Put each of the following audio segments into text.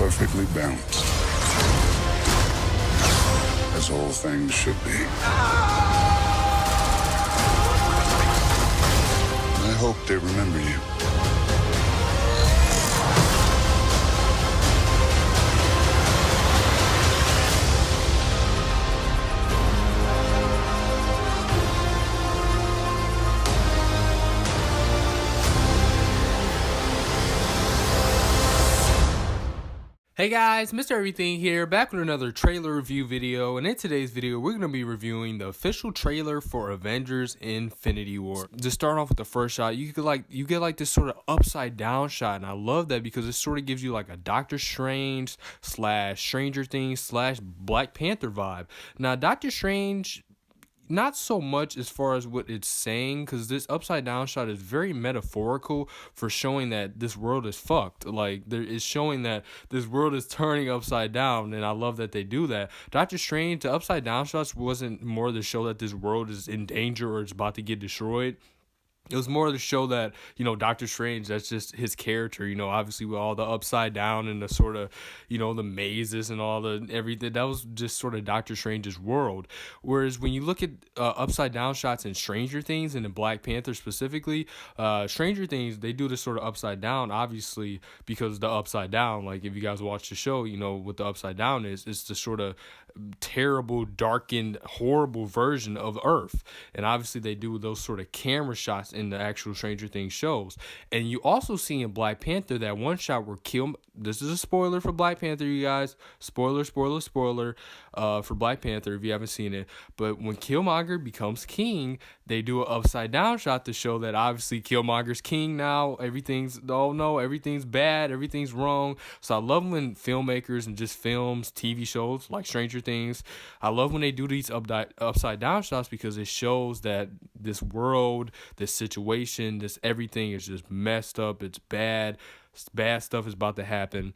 perfectly balanced, as all things should be. I hope they remember you. Hey guys, Mr. Everything here, back with another trailer review video, and in today's video we're going to be reviewing the official trailer for Avengers Infinity War. To start off with the first shot, you get like this sort of upside down shot, and I love that because it sort of gives you like a Doctor Strange / Stranger Things / Black Panther vibe. Now Doctor Strange, not so much as far as what it's saying, because this upside down shot is very metaphorical for showing that this world is fucked. Like, there is showing that this world is turning upside down, and I love that they do that. Doctor Strange, the upside down shots wasn't more to show that this world is in danger or it's about to get destroyed. It was more to show that, Doctor Strange, that's just his character, obviously with all the upside down and the sort of, the mazes and all the everything. That was just sort of Doctor Strange's world. Whereas when you look at upside down shots in Stranger Things and in Black Panther specifically, Stranger Things, they do this sort of upside down, obviously, because the upside down, like if you guys watch the show, what the upside down is, it's the sort of terrible, darkened, horrible version of Earth. And obviously they do those sort of camera shots in the actual Stranger Things shows. And you also see in Black Panther that one shot where this is a spoiler for Black Panther, you guys. Spoiler for Black Panther if you haven't seen it. But when Killmonger becomes king, they do an upside down shot to show that obviously Killmonger's king now. Everything's bad, everything's wrong. So I love when filmmakers and just films, TV shows like Stranger Things, I love when they do these upside down shots because it shows that this world, this situation, this everything is just messed up. It's bad. Bad stuff is about to happen.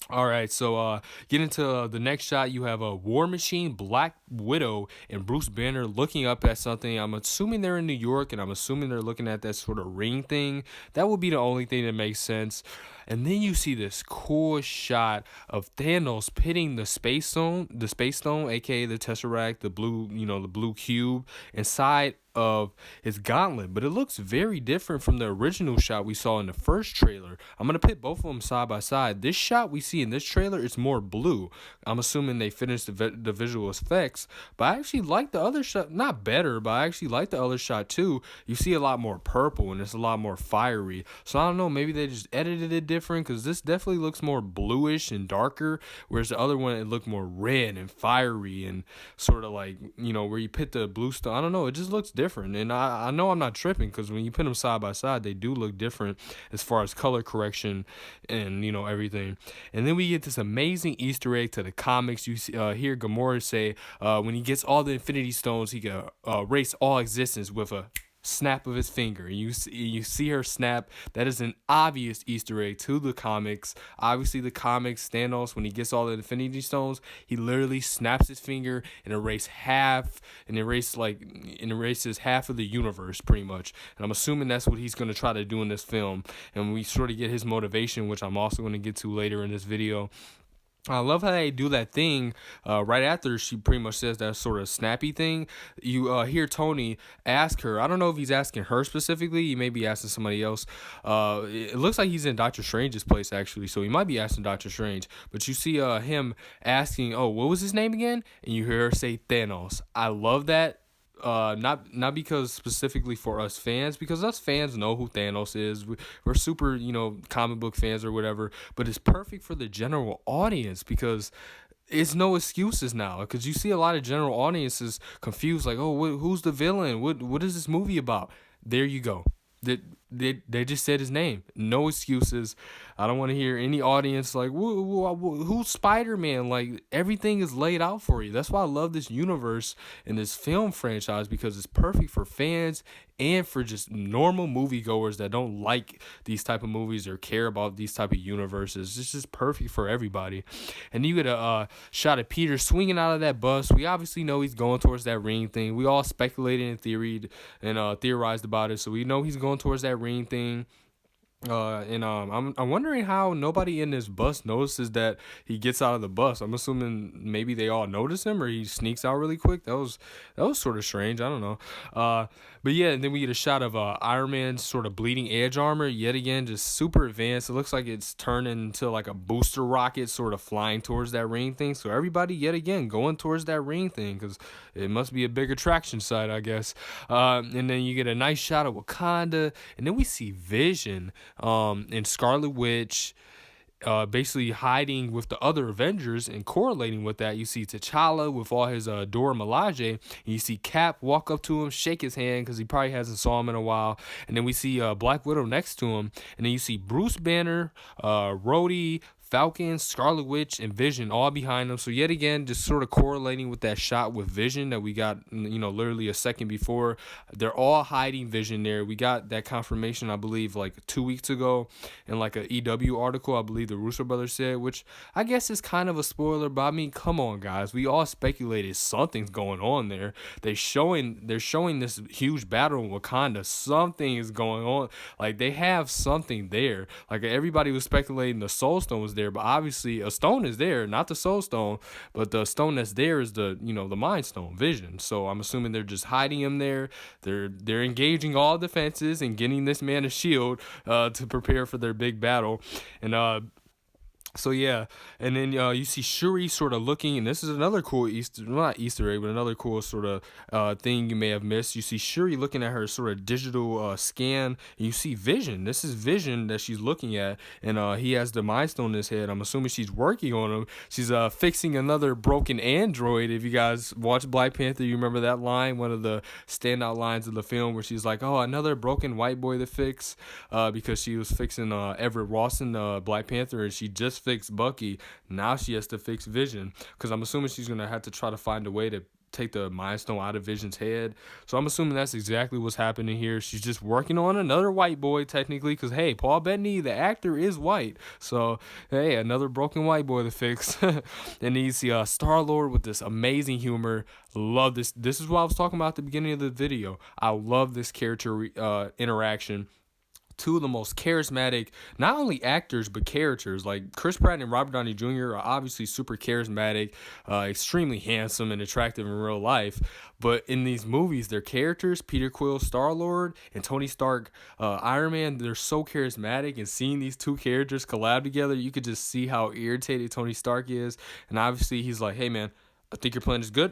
All right, so get into the next shot. You have a War Machine, Black Widow, and Bruce Banner looking up at something. I'm assuming they're in New York, and I'm assuming they're looking at that sort of ring thing. That would be the only thing that makes sense. And then you see this cool shot of Thanos pitting the Space Stone, aka the Tesseract, the blue cube, inside of his gauntlet. But it looks very different from the original shot we saw in the first trailer. I'm going to pit both of them side by side. This shot we see in this trailer is more blue. I'm assuming they finished the visual effects, but I actually like the other shot. Not better, but I actually like the other shot too. You see a lot more purple and it's a lot more fiery. So I don't know, maybe they just edited it different, because this definitely looks more bluish and darker, whereas the other one, it looked more red and fiery and sort of like, where you put the blue stone. I don't know, it just looks different. And I know I'm not tripping, because when you put them side by side, they do look different as far as color correction and, everything. And then we get this amazing Easter egg to the comics. You hear Gamora say when he gets all the Infinity Stones, he can erase all existence with a snap of his finger. And you see her snap. That is an obvious Easter egg to the comics. Obviously the comics, Thanos, when he gets all the Infinity Stones, he literally snaps his finger and erases half of the universe pretty much. And I'm assuming that's what he's going to try to do in this film. And we sort of get his motivation, which I'm also going to get to later in this video. I love how they do that thing right after she pretty much says that sort of snappy thing. You hear Tony ask her. I don't know if he's asking her specifically. He may be asking somebody else. It looks like he's in Doctor Strange's place, actually. So he might be asking Doctor Strange. But you see him asking, oh, what was his name again? And you hear her say Thanos. I love that. Not because specifically for us fans, because us fans know who Thanos is. We're super, comic book fans or whatever, but it's perfect for the general audience because it's no excuses now, because you see a lot of general audiences confused, like, oh, who's the villain? What is this movie about? There you go. They just said his name. No excuses. I don't want to hear any audience like, who's Spider-Man? Like, everything is laid out for you. That's why I love this universe and this film franchise, because it's perfect for fans and for just normal moviegoers that don't like these type of movies or care about these type of universes. It's just perfect for everybody. And you get a shot of Peter swinging out of that bus. We obviously know he's going towards that ring thing. We all speculated and theorized about it, so we know he's going towards that ring thing. I'm wondering how nobody in this bus notices that he gets out of the bus. I'm assuming maybe they all notice him or he sneaks out really quick. That was sort of strange. I don't know. But yeah, and then we get a shot of Iron Man's sort of bleeding edge armor yet again, just super advanced. It looks like it's turned into like a booster rocket, sort of flying towards that ring thing. So everybody yet again going towards that ring thing because it must be a big attraction site, I guess. And then you get a nice shot of Wakanda, and then we see Vision and Scarlet Witch basically hiding with the other Avengers, and correlating with that, you see T'Challa with all his Dora Milaje, and you see Cap walk up to him, shake his hand because he probably hasn't saw him in a while, and then we see Black Widow next to him, and then you see Bruce Banner, Rhodey, Falcon, Scarlet Witch, and Vision all behind them. So yet again, just sort of correlating with that shot with Vision that we got, literally a second before. They're all hiding Vision there. We got that confirmation, I believe, like 2 weeks ago in like a EW article, I believe the Russo brothers said, which I guess is kind of a spoiler, but I mean, come on, guys. We all speculated something's going on there. They're showing this huge battle in Wakanda. Something is going on. Like, they have something there. Like, everybody was speculating the Soul Stone was there, but obviously a stone is there, not the Soul Stone, but the stone that's there is the Mind Stone, Vision. So I'm assuming they're just hiding him there. They're engaging all defenses and getting this man a shield to prepare for their big battle. And so yeah, and then you see Shuri sort of looking, and this is another cool not Easter egg, but another cool sort of thing you may have missed. You see Shuri looking at her sort of digital scan, and you see Vision. This is Vision that she's looking at, and he has the Mind Stone in his head. I'm assuming she's working on him. She's fixing another broken android. If you guys watch Black Panther, you remember that line, one of the standout lines of the film, where she's like, "Oh, another broken white boy to fix," because she was fixing Everett Ross in Black Panther, and she just fixed Bucky. Now she has to fix Vision, because I'm assuming she's gonna have to try to find a way to take the Mind Stone out of Vision's head. So I'm assuming that's exactly what's happening here. She's just working on another white boy, technically, because hey, Paul Bettany, the actor, is white. So hey, another broken white boy to fix. And then you see Star-Lord with this amazing humor. Love this. This is what I was talking about at the beginning of the video. I love this character interaction. Two of the most charismatic, not only actors, but characters. Like Chris Pratt and Robert Downey Jr. are obviously super charismatic, extremely handsome and attractive in real life. But in these movies, their characters, Peter Quill, Star-Lord, and Tony Stark, Iron Man, they're so charismatic. And seeing these two characters collab together, you could just see how irritated Tony Stark is. And obviously, he's like, hey, man, I think your plan is good,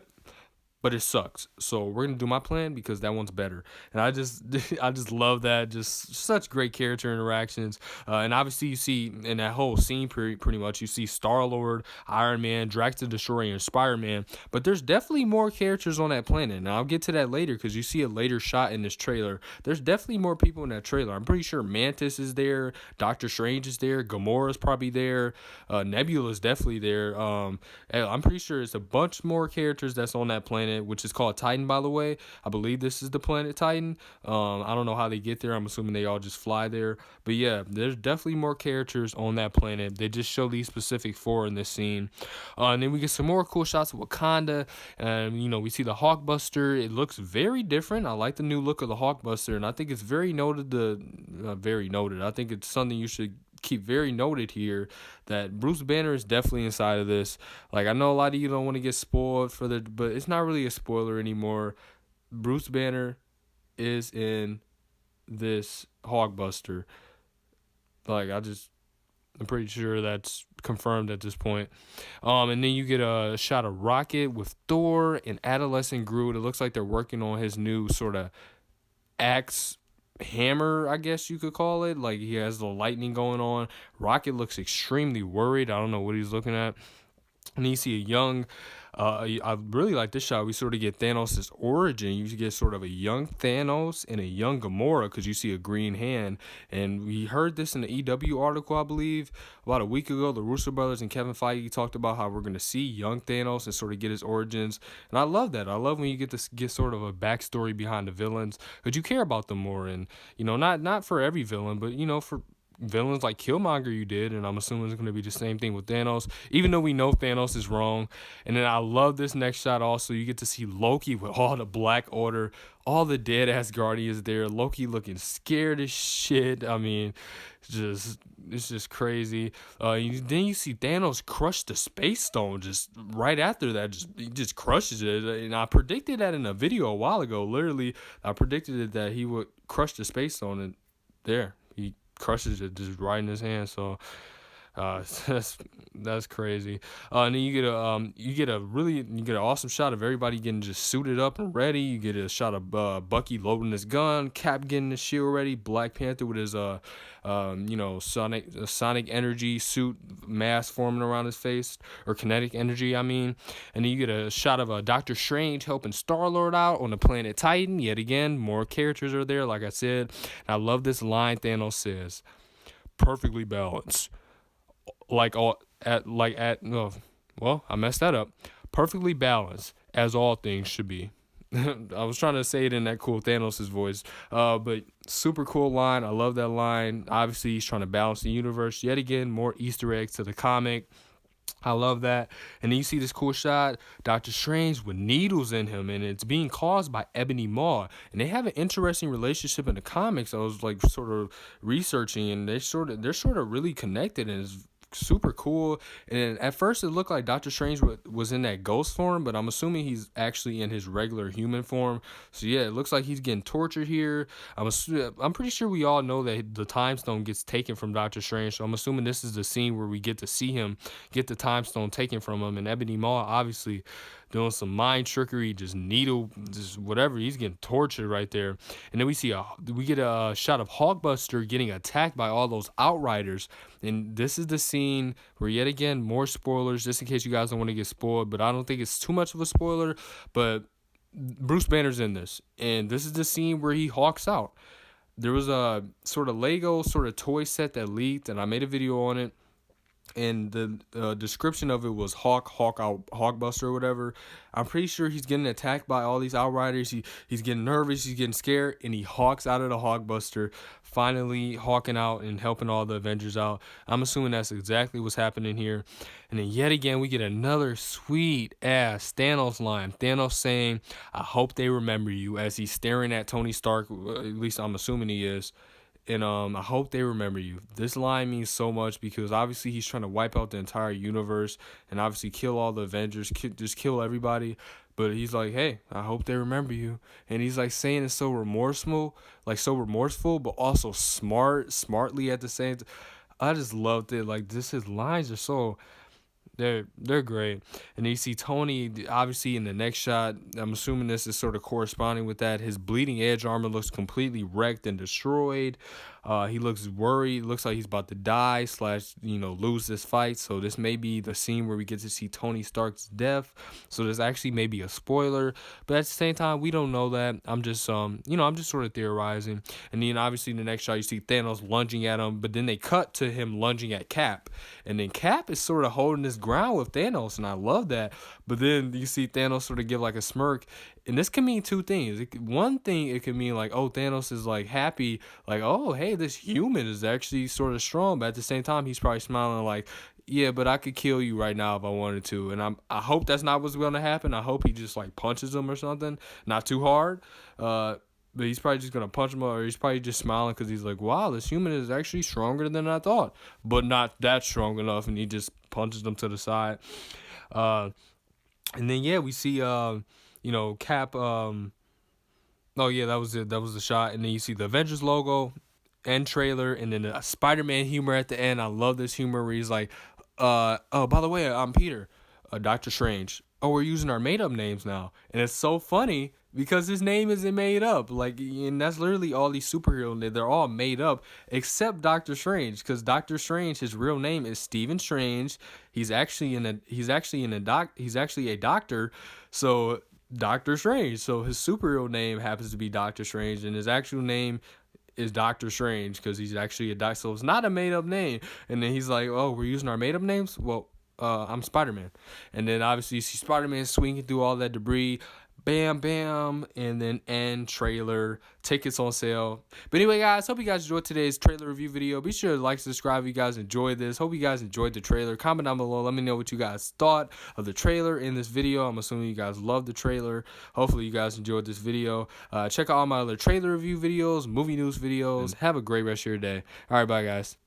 but it sucks. So we're gonna do my plan because that one's better. And I just love that. Just such great character interactions. And obviously you see in that whole scene pretty much you see Star-Lord, Iron Man, Drax the Destroyer, and Spider-Man. But there's definitely more characters on that planet. Now I'll get to that later because you see a later shot in this trailer. There's definitely more people in that trailer. I'm pretty sure Mantis is there, Doctor Strange is there, Gamora's probably there, Nebula's definitely there. I'm pretty sure it's a bunch more characters that's on that planet, which is called Titan, by the way. I believe this is the planet Titan. I don't know how they get there. I'm assuming they all just fly there. But yeah, there's definitely more characters on that planet. They just show these specific 4 in this scene. And then we get some more cool shots of Wakanda. And, we see the Hawkbuster. It looks very different. I like the new look of the Hawkbuster. And I think it's very noted. I think it's something you should keep very noted here, that Bruce Banner is definitely inside of this. Like, I know a lot of you don't want to get spoiled but it's not really a spoiler anymore. Bruce Banner is in this Hogbuster. Like, I'm pretty sure that's confirmed at this point. And then you get a shot of Rocket with Thor and adolescent Groot. It looks like they're working on his new sort of axe hammer, I guess you could call it. Like, he has the lightning going on. Rocket looks extremely worried. I don't know what he's looking at. And you see a young, I really like this shot. We sort of get Thanos' origin. You get sort of a young Thanos and a young Gamora because you see a green hand. And we heard this in the EW article, I believe, about a week ago. The Russo brothers and Kevin Feige talked about how we're going to see young Thanos and sort of get his origins. And I love that. I love when you get sort of a backstory behind the villains because you care about them more. And, not for every villain, but, villains like Killmonger you did, and I'm assuming it's going to be the same thing with Thanos, even though we know Thanos is wrong. And then I love this next shot also. You get to see Loki with all the Black Order, all the dead Asgardians there. Loki looking scared as shit. I mean, it's just crazy. Then you see Thanos crush the Space Stone just right after that. He just crushes it. And I predicted that in a video a while ago. Literally, I predicted it that he would crush the Space Stone, and there he crushes it just right in his hand. So that's crazy. And then you get an awesome shot of everybody getting just suited up and ready. You get a shot of Bucky loading his gun, Cap getting his shield ready, Black Panther with his sonic energy suit mask forming around his face, or kinetic energy, I mean. And then you get a shot of Doctor Strange helping Star-Lord out on the planet Titan. Yet again, more characters are there, like I said. And I love this line Thanos says: "Perfectly balanced." I messed that up. Perfectly balanced, as all things should be. I was trying to say it in that cool Thanos' voice. But super cool line. I love that line. Obviously, he's trying to balance the universe. Yet again, more Easter eggs to the comic. I love that. And then you see this cool shot, Doctor Strange with needles in him, and it's being caused by Ebony Maw. And they have an interesting relationship in the comics. I was like sort of researching, and they're sort of really connected, and it's super cool. And at first it looked like Doctor Strange was in that ghost form, but I'm assuming he's actually in his regular human form. So yeah, it looks like he's getting tortured here. I'm pretty sure we all know that the time stone gets taken from Doctor Strange, so I'm assuming this is the scene where we get to see him get the time stone taken from him. And Ebony Maw obviously doing some mind trickery, just whatever. He's getting tortured right there. And then we get a shot of Hulkbuster getting attacked by all those Outriders. And this is the scene where, yet again, more spoilers, just in case you guys don't want to get spoiled, but I don't think it's too much of a spoiler. But Bruce Banner's in this, and this is the scene where he hulks out. There was a sort of Lego sort of toy set that leaked, and I made a video on it. And the description of it was Hulkbuster or whatever. I'm pretty sure he's getting attacked by all these Outriders. He's getting nervous, he's getting scared, and he hawks out of the Hulkbuster, finally hawking out and helping all the Avengers out. I'm assuming that's exactly what's happening here. And then yet again, we get another sweet ass Thanos line. Thanos saying, "I hope they remember you," as he's staring at Tony Stark. At least I'm assuming he is. And I hope they remember you. This line means so much because obviously he's trying to wipe out the entire universe and obviously kill all the Avengers, just kill everybody. But he's like, hey, I hope they remember you. And he's like saying it so remorseful, but also smartly at the same time. I just loved it. Like his lines are so... They're great. And you see Tony, obviously, in the next shot. I'm assuming this is sort of corresponding with that. His bleeding edge armor looks completely wrecked and destroyed. He looks worried. Looks like he's about to die / lose this fight. So this may be the scene where we get to see Tony Stark's death. So this actually may be a spoiler. But at the same time, we don't know that. I'm just sort of theorizing. And then obviously in the next shot, you see Thanos lunging at him. But then they cut to him lunging at Cap. And then Cap is sort of holding this ground with Thanos, and I love that. But then you see Thanos sort of give like a smirk, and this can mean two things. One thing, it can mean like, oh, Thanos is like happy, like, oh, hey, this human is actually sort of strong. But at the same time, he's probably smiling like, yeah, but I could kill you right now if I wanted to. And I hope that's not what's going to happen. I hope he just like punches him or something, not too hard. But he's probably just going to punch him, or he's probably just smiling because he's like, wow, this human is actually stronger than I thought, but not that strong enough, and he just punches them to the side. And then, yeah, we see, Cap. Oh, yeah, that was it. That was the shot. And then you see the Avengers logo and trailer, and then the Spider-Man humor at the end. I love this humor where he's like, oh, by the way, I'm Peter, Doctor Strange. Oh, we're using our made-up names now. And it's so funny because his name isn't made up. Like, and that's literally all these superheroes. They're all made up except Doctor Strange, because Doctor Strange, his real name is Stephen Strange. He's actually a doctor. So Doctor Strange. So his superhero name happens to be Doctor Strange, and his actual name is Doctor Strange because he's actually a doctor. So it's not a made-up name. And then he's like, oh, we're using our made-up names? Well, I'm Spider-Man. And then obviously you see Spider-Man swinging through all that debris. bam, bam, and then end trailer. Tickets on sale. But anyway, guys, hope you guys enjoyed today's trailer review video. Be sure to like, subscribe if you guys enjoyed this. Hope you guys enjoyed the trailer. Comment down below. Let me know what you guys thought of the trailer in this video. I'm assuming you guys loved the trailer. Hopefully you guys enjoyed this video. Check out all my other trailer review videos, movie news videos. Have a great rest of your day. All right, bye, guys.